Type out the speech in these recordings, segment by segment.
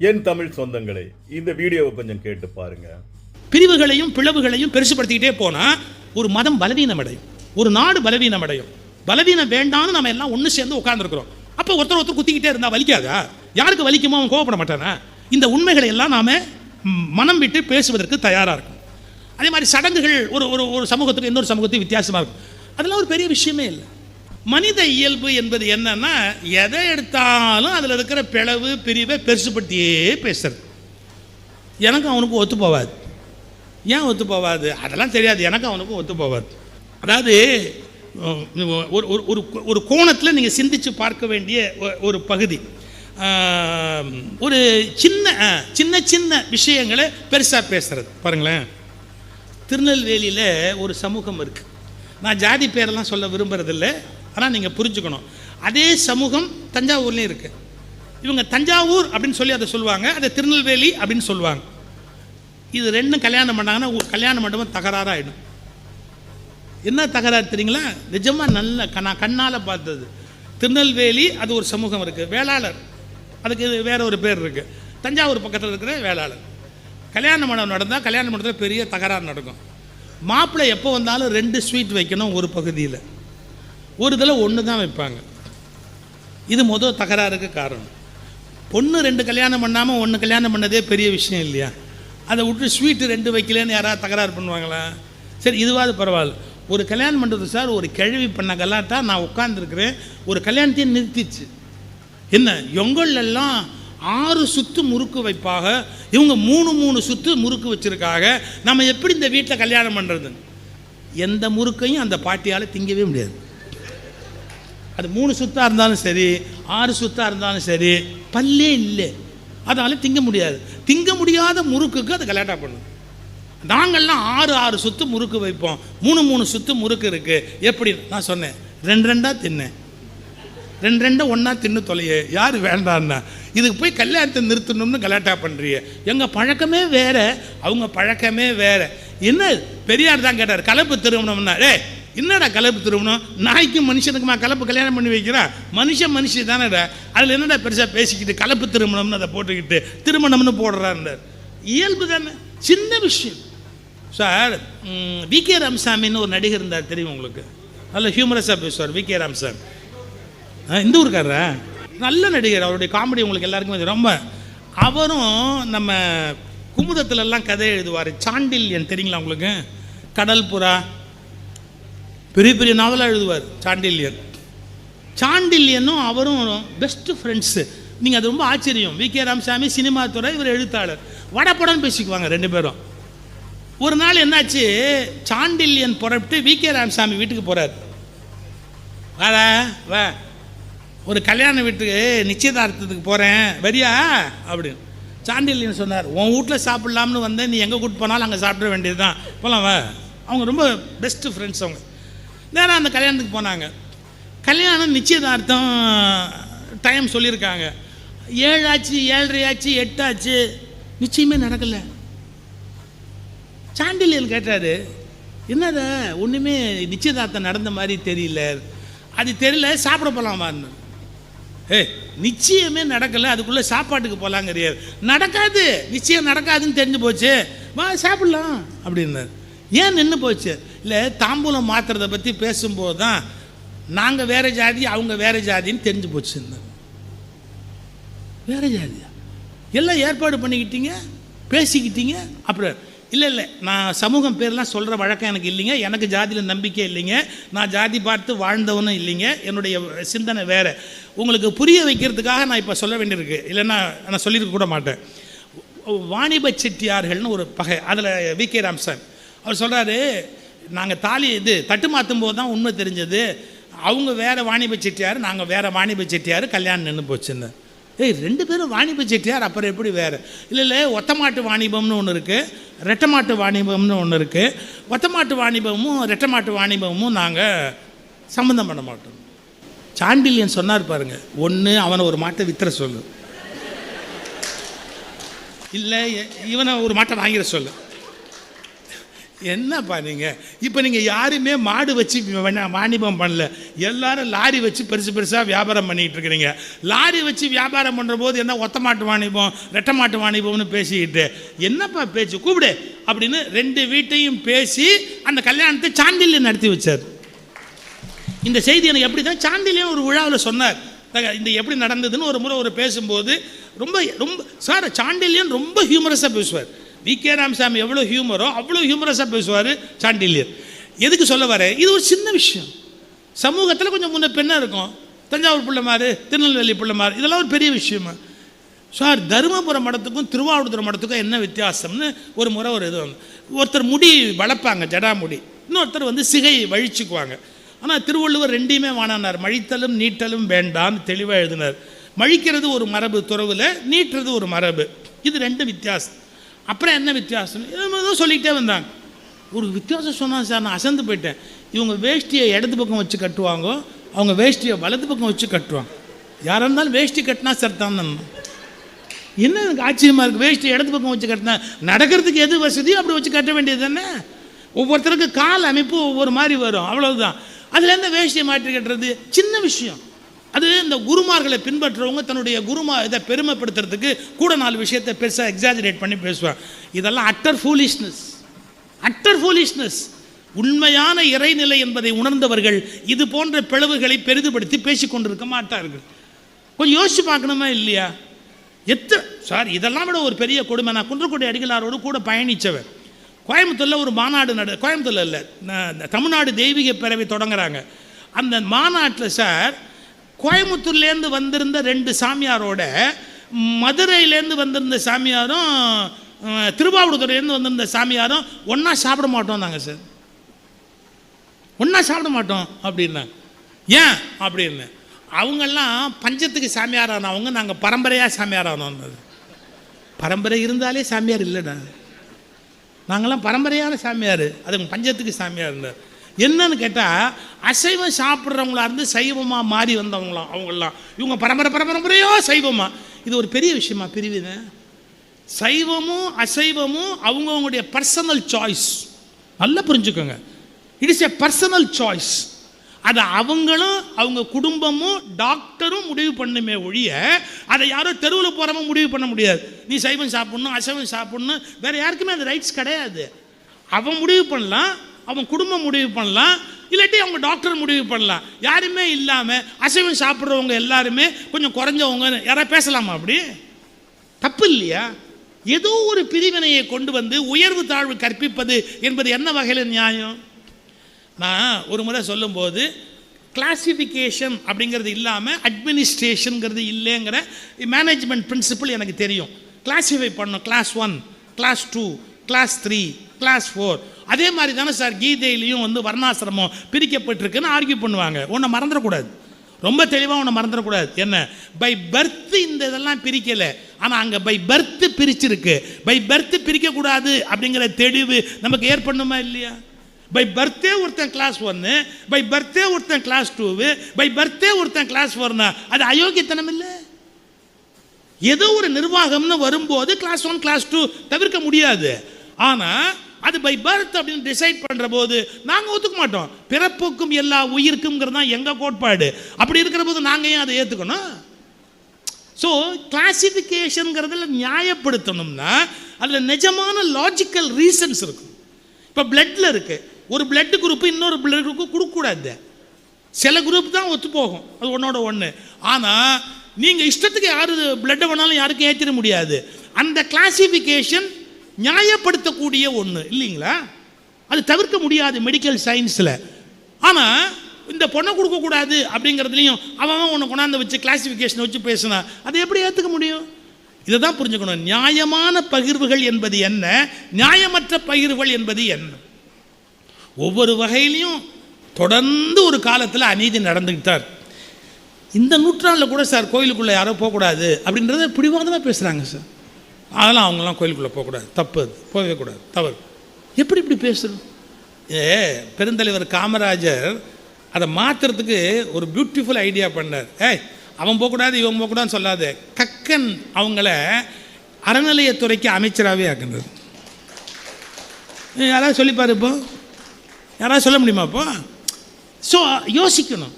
என் தமிழ் சொந்தங்களே, இந்த வீடியோவை கொஞ்சம் கேட்டு பாருங்க. பிரிவுகளையும் பிளவுகளையும் பெருசுபடுத்திக்கிட்டே போனா ஒரு மதம் பலவீனம் அடையும், ஒரு நாடு பலவீனம் அடையும். பலவீனம் வேண்டாம்னு நம்ம எல்லாம் ஒன்று சேர்ந்து உட்கார்ந்துருக்கிறோம். அப்போ ஒருத்தர் குத்திக்கிட்டே இருந்தா வலிக்காதா? யாருக்கு வலிக்குமோ அவன் கோவப்பட மாட்டானா? இந்த உண்மைகளை எல்லாம் நாம மனம் விட்டு பேசுவதற்கு தயாராக இருக்கும். அதே மாதிரி சடங்குகள் ஒரு ஒரு சமூகத்துக்கு இன்னொரு சமூகத்துக்கு வித்தியாசமாக இருக்கும். அதெல்லாம் ஒரு பெரிய விஷயமே இல்லை. மனித இயல்பு என்பது என்னன்னா, எதை எடுத்தாலும் அதில் இருக்கிற பிளவு பிரிவை பெருசுபடுத்தியே பேசுறது. எனக்கு அவனுக்கும் ஒத்து போவாது. ஏன் ஒத்து போவாது? அதெல்லாம் தெரியாது. எனக்கு அவனுக்கும் ஒத்து போவாது. அதாவது ஒரு கோணத்தில் நீங்கள் சிந்திச்சு பார்க்க வேண்டிய ஒரு பகுதி. ஒரு சின்ன சின்ன விஷயங்களை பெருசாக பேசுறது. பாருங்களேன், திருநெல்வேலியில் ஒரு சமூகம் இருக்குது. நான் ஜாதி பேரெல்லாம் சொல்ல விரும்புறதில்லை, ஆனால் நீங்கள் புரிஞ்சுக்கணும். அதே சமூகம் தஞ்சாவூர்லேயும் இருக்குது. இவங்க தஞ்சாவூர் அப்படின்னு சொல்லி அதை சொல்லுவாங்க, அதை திருநெல்வேலி அப்படின்னு சொல்லுவாங்க. இது ரெண்டும் கல்யாணம் பண்ணாங்கன்னா கல்யாண மண்டபம் தகராறாகிடும். என்ன தகராறு தெரியுங்களா? நிஜமாக நல்ல நான் கண்ணால் பார்த்தது. திருநெல்வேலி அது ஒரு சமூகம் இருக்குது, வேளாளர், அதுக்கு வேற ஒரு பேர் இருக்குது. தஞ்சாவூர் பக்கத்தில் இருக்கிற வேளாளர். கல்யாண மண்டபம் நடந்தால் கல்யாண மண்டபத்தில் பெரிய தகராறு நடக்கும். மாப்பிள்ளை எப்போ வந்தாலும் 2 ஸ்வீட் வைக்கணும் ஒரு பகுதியில், ஒரு இதில் 1 தான் வைப்பாங்க. இது முதல் தகராறுக்கு காரணம். பொண்ணு 2 கல்யாணம் பண்ணாமல் 1 கல்யாணம் பண்ணதே பெரிய விஷயம் இல்லையா? அதை விட்டு ஸ்வீட்டு 2 வைக்கலன்னு யாராவது தகராறு பண்ணுவாங்களா? சரி, இதுவாது பரவாயில்ல. ஒரு கல்யாணம் பண்ணுறது சார், ஒரு கிழவி பண்ண கலாட்டா நான் உட்காந்துருக்கிறேன், ஒரு கல்யாணத்தையும் நிறுத்திச்சு. என்ன எங்கள்லாம் 6 சுற்று முறுக்கு வைப்பாக, இவங்க 3 சுற்று முறுக்கு வச்சுருக்காங்க. நம்ம எப்படி இந்த வீட்டில் கல்யாணம் பண்ணுறது? எந்த முறுக்கையும் அந்த பாட்டியால் திங்கவே முடியாது. அது 3 சுத்தாக இருந்தாலும் சரி, 6 சுத்தாக இருந்தாலும் சரி, பல்லே இல்லை, அதனால் திங்க முடியாது. திங்க முடியாத முறுக்குக்கு அது கல்யாணம் பண்ணுது. நாங்கள்லாம் 6 சுற்று முறுக்கு வைப்போம், 3 சுற்று முறுக்கு இருக்குது. எப்படி? நான் சொன்னேன், 2 தின்னேன், 2 ஒன்றா தின்னு தொலையே, யார் வேண்டான்னா? இதுக்கு போய் கல்யாணத்தை நிறுத்தணும்னு கலாட்டா பண்ணுறிய. எங்கள் பழக்கமே வேறு, அவங்க பழக்கமே வேறு. என்ன பெரியார் தான் கேட்டார், கலப்பு திருமணம்னா? என்னடா கலப்பு திருமணம்? நாய்க்கும் மனுஷனுக்குமா கலப்பு கல்யாணம் பண்ணி வைக்கிறா? மனுஷி தானேடா, அதில் என்னடா பெருசாக பேசிக்கிட்டு கலப்பு திருமணம்னு அதை போட்டுக்கிட்டு திருமணம்னு போடுறாருந்தார். இயல்பு தானே, சின்ன விஷயம். Sir, VK. ராமசாமின்னு ஒரு நடிகர் இருந்தார், தெரியும் உங்களுக்கு? நல்ல ஹியூமரஸாக பேசுவார் வி.கே. ராமசாமி. இந்த ஊருக்காரரா? நல்ல நடிகர். அவருடைய காமெடி உங்களுக்கு எல்லாருக்குமே ரொம்ப. அவரும் நம்ம குமுதத்துலலாம் கதை எழுதுவார். சாண்டில்யன் தெரியுங்களா உங்களுக்கு? கடல் புறா, பெரிய பெரிய நாவலாக எழுதுவார் சாண்டில்யனும் அவரும் பெஸ்ட் ஃப்ரெண்ட்ஸு. நீங்கள் அது ரொம்ப ஆச்சரியம். வி.கே. ராமசாமி சினிமா துறை, இவர் எழுத்தாளர். வடப்படன்னு பேசிக்குவாங்க 2 பேரும். ஒரு நாள் என்னாச்சு, சாண்டில்யன் புறப்பட்டு வி.கே. ராமசாமி வீட்டுக்கு போகிறார். வா, ஒரு கல்யாண வீட்டுக்கு நிச்சயதார்த்தத்துக்கு போகிறேன், வரியா அப்படின்னு. சாண்டில்யன் சொன்னார், உன் வீட்டில் சாப்பிட்லாம்னு வந்தேன், நீ எங்கே கூப்பிட்டு போனாலும் அங்கே சாப்பிட வேண்டியது தான், போகலாம் வா. அவங்க ரொம்ப பெஸ்ட்டு ஃப்ரெண்ட்ஸ். அவங்க நேராக அந்த கல்யாணத்துக்கு போனாங்க. கல்யாணம் நிச்சயதார்த்தம் டைம் சொல்லியிருக்காங்க. 7 ஆச்சு, 7:30 ஆச்சு, 8 ஆச்சு, நிச்சயமே நடக்கலை. சாண்டில்யன் கேட்டார், என்னடா ஒன்றுமே நிச்சயதார்த்தம் நடந்த மாதிரி தெரியல? அது தெரியல, சாப்பிட போகலாமான்னு. நிச்சயமே நடக்கலை, அதுக்குள்ளே சாப்பாட்டுக்கு போகலாங்கிறார். நடக்காது, நிச்சயம் நடக்காதுன்னு தெரிஞ்சு போச்சு, வா சாப்பிட்லாம் அப்படின்னார். ஏன் நின்று போச்சு? இல்லை, தாம்பூலம் மாற்றுறதை பற்றி பேசும்போது தான் நாங்கள் வேறு ஜாதி அவங்க வேறு ஜாதின்னு தெரிஞ்சு போச்சு. வேறு ஜாதியா? எல்லாம் ஏற்பாடு பண்ணிக்கிட்டீங்க, பேசிக்கிட்டீங்க. அப்புறம் இல்லை, நான் சமூகம் பேர்லாம் சொல்கிற வழக்கம் எனக்கு இல்லைங்க, எனக்கு ஜாதியில் நம்பிக்கை இல்லைங்க, நான் ஜாதி பார்த்து வாழ்ந்தவனும் இல்லைங்க, என்னுடைய சிந்தனை வேறு. உங்களுக்கு புரிய வைக்கிறதுக்காக நான் இப்போ சொல்ல வேண்டியிருக்கு, இல்லைன்னா நான் சொல்லியிருக்க கூட மாட்டேன். வாணிப செட்டியார்கள்னு ஒரு பகை, அதில் வி.கே. ராமசாமி அவர் சொல்கிறாரு, நாங்கள் தட்டு மாற்றும் போது தான் உண்மை தெரிஞ்சது, அவங்க வேறு வாணிப செட்டியார், நாங்கள் வேறு வாணிப செட்டியார், கல்யாணம் நின்று போச்சுன்னு. 2 பேரும் வாணிப செட்டியார், அப்புறம் எப்படி வேறு? இல்லை, ஒத்தமாட்டு வாணிபம்னு ஒன்று இருக்குது, ரெட்டமாட்டு வாணிபம்னு ஒன்று இருக்குது. ஒத்தமாட்டு வாணிபமும் ரெட்டமாட்டு வாணிபமும் நாங்கள் சம்மந்தம் பண்ண மாட்டோம். சாண்டில்யன் சொன்னார் பாருங்க, ஒன்று அவனை ஒரு மாட்டை வித்துற சொல்லு, இல்லை இவனை ஒரு மாட்டை வாங்கிற சொல்லு. என்னப்பா நீங்கள் இப்போ நீங்கள் யாருமே மாடு வச்சு வாணிபம் பண்ணல, எல்லாரும் லாரி வச்சு பெருசாக வியாபாரம் பண்ணிகிட்டு இருக்கிறீங்க. லாரி வச்சு வியாபாரம் பண்ணுற போது என்ன ஒத்த மாட்டு வாணிபம் ரெட்டை மாட்டு வாணிபம்னு பேசிக்கிட்டு என்னப்பா பேச்சு, கூப்பிடு அப்படின்னு 2 வீட்டையும் பேசி அந்த கல்யாணத்தை சாண்டில்யம் நடத்தி வச்சார். இந்த செய்தி எனக்கு எப்படி தான் சாண்டில்யம் ஒரு விழாவில் சொன்னார். இந்த எப்படி நடந்ததுன்னு ஒரு முறை பேசும்போது ரொம்ப ரொம்ப சார் சாண்டில்யன் ரொம்ப ஹியூமரஸாக பேசுவார். வி.கே. ராமசாமி எவ்வளோ ஹியூமரோ அவ்வளோ ஹியூமரஸாக பேசுவார் சாண்டில்யன். எதுக்கு சொல்ல வர, இது ஒரு சின்ன விஷயம். சமூகத்தில் கொஞ்சம் முன்ன பெண்ணாக இருக்கும். தஞ்சாவூர் பிள்ளைமாரு, திருநெல்வேலி பிள்ளைமாரு, இதெல்லாம் ஒரு பெரிய விஷயமா சார். தருமபுரம் மடத்துக்கும் திருவாவூர் மடத்துக்கும் என்ன வித்தியாசம்னு ஒரு முறை இது வந்து ஒருத்தர் முடி வளர்ப்பாங்க, ஜடாமுடி, இன்னொருத்தர் சிகை வழிச்சுக்குவாங்க. ஆனால் திருவள்ளுவர் 2யுமே வேணானார். மழித்தலும் நீட்டலும் வேண்டான்னு தெளிவாக எழுதினார். மழிக்கிறது ஒரு மரபு துறவில், நீட்டுறது ஒரு மரபு, இது 2 வித்தியாசம். அப்புறம் என்ன வித்தியாசம் சொல்லிக்கிட்டே வந்தாங்க. ஒரு வித்தியாசம் சொன்னாங்க சார், நான் அசந்து போயிட்டேன். இவங்க வேஷ்டியை இடது பக்கம் வச்சு கட்டுவாங்க, அவங்க வேஷ்டியை வலது பக்கம் வச்சு கட்டுவாங்க. யாராக இருந்தாலும் வேஷ்டி கட்டினா சர்தான். என்ன எனக்கு ஆச்சரியமாக இருக்குது, வேஷ்டி இடது பக்கம் வச்சு கட்டினா நடக்கிறதுக்கு எது வசதியோ அப்படி வச்சு கட்ட வேண்டியது தானே. ஒவ்வொருத்தருக்கு கால் அமைப்பு ஒவ்வொரு மாதிரி வரும், அவ்வளவுதான். அதுலேருந்து வேஷ்டியை மாற்றி கட்டுறது சின்ன விஷயம். அது இந்த குருமார்களை பின்பற்றுறவங்க தன்னுடைய இதை பெருமைப்படுத்துறதுக்கு கூட 4 விஷயத்தை பெருசாக எக்ஸாஜரேட் பண்ணி பேசுவாங்க. இதெல்லாம் அட்டர் ஃபூலிஷ்னஸ். உண்மையான இறைநிலை என்பதை உணர்ந்தவர்கள் இது போன்ற பிளவுகளை பெரிதுபடுத்தி பேசிக்கொண்டிருக்க மாட்டார்கள். கொஞ்சம் யோசிச்சு பார்க்கணுமா இல்லையா? சார் இதெல்லாம் விட ஒரு பெரிய கொடுமை. நான் குன்றக்குடி அடிகளாரோடு கூட பயணித்தவர். கோயம்புத்தூரில் ஒரு மாநாடு கோயம்புத்தூரில் இல்லை, தமிழ்நாடு தெய்வீக பேரவை தொடங்குறாங்க. அந்த மாநாட்டில் சார் கோயம்புத்தூர்லேருந்து வந்திருந்த 2 சாமியாரோட மதுரையிலேருந்து வந்திருந்த சாமியாரும் திருவாவூர்லேருந்து வந்திருந்த சாமியாரும் ஒன்றா சாப்பிட மாட்டோம் நாங்கள் சார், ஒன்றா சாப்பிட மாட்டோம் அப்படின்னாங்க. ஏன் அப்படின்னு, அவங்கெல்லாம் பஞ்சத்துக்கு சாமியாரானவங்க, நாங்கள் பரம்பரையாக சாமியாரானோம். பரம்பரை இருந்தாலே சாமியார் இல்லைடா, நாங்களாம் பரம்பரையான சாமியார், அது பஞ்சத்துக்கு சாமியார் இருந்தார். என்னன்னு கேட்டால் அசைவம் சாப்பிட்றவங்களா இருந்து சைவமாக மாறி வந்தவங்களாம் அவங்களாம். இவங்க பரம்பரையோ சைவமா, இது ஒரு பெரிய விஷயமா பிரிவினை. சைவமும் அசைவமும் அவங்கவுங்களுடைய பர்சனல் சாய்ஸ், நல்லா புரிஞ்சுக்கோங்க. It is a personal choice. அதை அவங்களும் அவங்க குடும்பமும் டாக்டரும் முடிவு பண்ணுமே ஒழிய அதை யாரோ தெருவில் போகிறவங்க முடிவு பண்ண முடியாது. நீ சைவம் சாப்பிட்ணும் அசைவம் சாப்பிட்ணும் வேறு யாருக்குமே அந்த ரைட்ஸ் கிடையாது. அவன் முடிவு பண்ணலாம், அவன் குடும்பம் முடிவு பண்ணலாம், இல்லாட்டி அவங்க டாக்டர் முடிவு பண்ணலாம். யாருமே இல்லாமல் அசைவம் சாப்பிட்றவங்க எல்லாருமே கொஞ்சம் குறைஞ்சவங்க யாராவது பேசலாமா? அப்படி தப்பு இல்லையா? ஏதோ ஒரு பிரிவினையை கொண்டு வந்து உயர்வு தாழ்வு கற்பிப்பது என்பது என்ன வகையில் நியாயம்? நான் ஒரு முறை சொல்லும்போது கிளாசிஃபிகேஷன் அப்படிங்கிறது இல்லாமல் அட்மினிஸ்ட்ரேஷனுங்கிறது இல்லைங்கிற மேனேஜ்மெண்ட் பிரின்சிபிள் எனக்கு தெரியும். கிளாஸிஃபை பண்ணணும், கிளாஸ் 1, கிளாஸ் 2, கிளாஸ் 3, கிளாஸ் 4. அதே மாதிரி தானே சார் கீதையிலையும் வர்ணாசிரமம் பிரிக்கப்பட்டிருக்குன்னு ஆர்கியூ பண்ணுவாங்க. ஒன்றை மறந்துடக்கூடாது, ரொம்ப தெளிவாக ஒன்று மறந்துடக்கூடாது. என்ன, பை பர்த் இந்த இதெல்லாம் பிரிக்கலை, ஆனால் அங்கே பை பர்த் பிரிச்சிருக்கு. பை பர்த் பிரிக்கக்கூடாது அப்படிங்கிற தெளிவு நமக்கு ஏற்படணுமா இல்லையா? பை பர்த்தே ஒருத்தன் கிளாஸ் 1, பை பர்த்தே ஒருத்தன் கிளாஸ் 2, பை பர்த்தே ஒருத்தன் கிளாஸ் 4னா அது அயோக்கியத்தனம் இல்லை? ஏதோ ஒரு நிர்வாகம்னு வரும்போது கிளாஸ் 1 கிளாஸ் 2 தவிர்க்க முடியாது. ஆனால் அது பை பர்த் அப்படின்னு டிசைட் பண்ணுற போது நாங்கள் ஒத்துக்க மாட்டோம். பிறப்புக்கும் எல்லா உயிருக்குங்கிறது தான் எங்கள் கோட்பாடு. அப்படி இருக்கிற போது நாங்கள் ஏன் அதை ஏற்றுக்கணும்? ஸோ கிளாசிஃபிகேஷனுங்கிறதுல நியாயப்படுத்தணும்னா அதில் நிஜமான லாஜிக்கல் ரீசன்ஸ் இருக்கும். இப்போ பிளட்டில் இருக்குது, ஒரு பிளட் குரூப்பு இன்னொரு பிளட் குரூப்பு கொடுக்கக்கூடாது. சில குரூப் தான் ஒத்து போகும், அது ஒன்றோட ஒன்று. ஆனால் நீங்கள் இஷ்டத்துக்கு யார் பிளட்டை வேணாலும் யாருக்கும் ஏற்றிட முடியாது. அந்த கிளாசிஃபிகேஷன் நியாயப்படுத்தக்கூடிய ஒன்று இல்லைங்களா? அது தவிர்க்க முடியாது மெடிக்கல் சயின்ஸில். ஆனால் இந்த பொண்ணை கொடுக்கக்கூடாது அப்படிங்கிறதுலையும் அவன் ஒன்று கொண்டாந்து வச்சு கிளாசிஃபிகேஷனை வச்சு பேசினா அதை எப்படி ஏற்றுக்க முடியும்? இதை தான் புரிஞ்சுக்கணும். நியாயமான பகிர்வுகள் என்பது என்ன, நியாயமற்ற பகிர்வுகள் என்பது என்ன? ஒவ்வொரு வகையிலையும் தொடர்ந்து ஒரு காலத்தில் அநீதி நடந்துக்கிட்டார். இந்த நூற்றாண்டில் கூட சார் கோயிலுக்குள்ளே யாரோ போகக்கூடாது அப்படின்றத பிடிவாதமாக பேசுகிறாங்க சார். அதெல்லாம் அவங்களாம் கோயிலுக்குள்ளே போகக்கூடாது, தப்பு, அது போகவே கூடாது, தவறு. எப்படி இப்படி பேசுகிறோம்? பெருந்தலைவர் காமராஜர் அதை மாற்றுறதுக்கு ஒரு பியூட்டிஃபுல் ஐடியா பண்ணார். அவன் போகக்கூடாது இவன் போகக்கூடாதுன்னு சொல்லாத, கக்கன் அவங்கள அறநிலையத்துறைக்கு அமைச்சராகவே ஆக்குனது. யாராவது சொல்லிப்பாரு இப்போ? யாராவது சொல்ல முடியுமா இப்போ? ஸோ யோசிக்கணும்.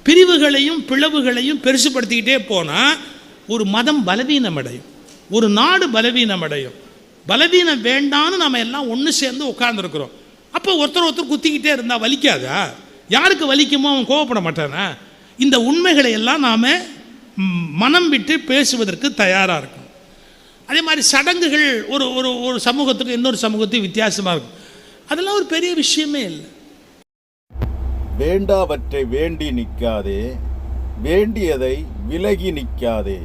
பிரிவுகளையும் பிளவுகளையும் பெருசுப்படுத்திக்கிட்டே போனால் ஒரு மதம் பலவீனம் அடையும், ஒரு நாடு பலவீனம் அடையும். பலவீனம் வேண்டான்னு நம்ம எல்லாம் ஒன்று சேர்ந்து உட்கார்ந்துருக்குறோம். அப்போ ஒருத்தர் குத்திக்கிட்டே இருந்தால் வலிக்காதா? யாருக்கு வலிக்குமோ அவன் கோவப்பட மாட்டானா? இந்த உண்மைகளை எல்லாம் நாம் மனம் விட்டு பேசுவதற்கு தயாராக இருக்கும். அதே மாதிரி சடங்குகள் ஒரு ஒரு ஒரு சமூகத்துக்கு இன்னொரு சமூகத்துக்கு வித்தியாசமாக இருக்கும். அதெல்லாம் ஒரு பெரிய விஷயமே இல்லை. வேண்டாவற்றை வேண்டி நிற்காதே, வேண்டியதை விலகி நிற்காதே.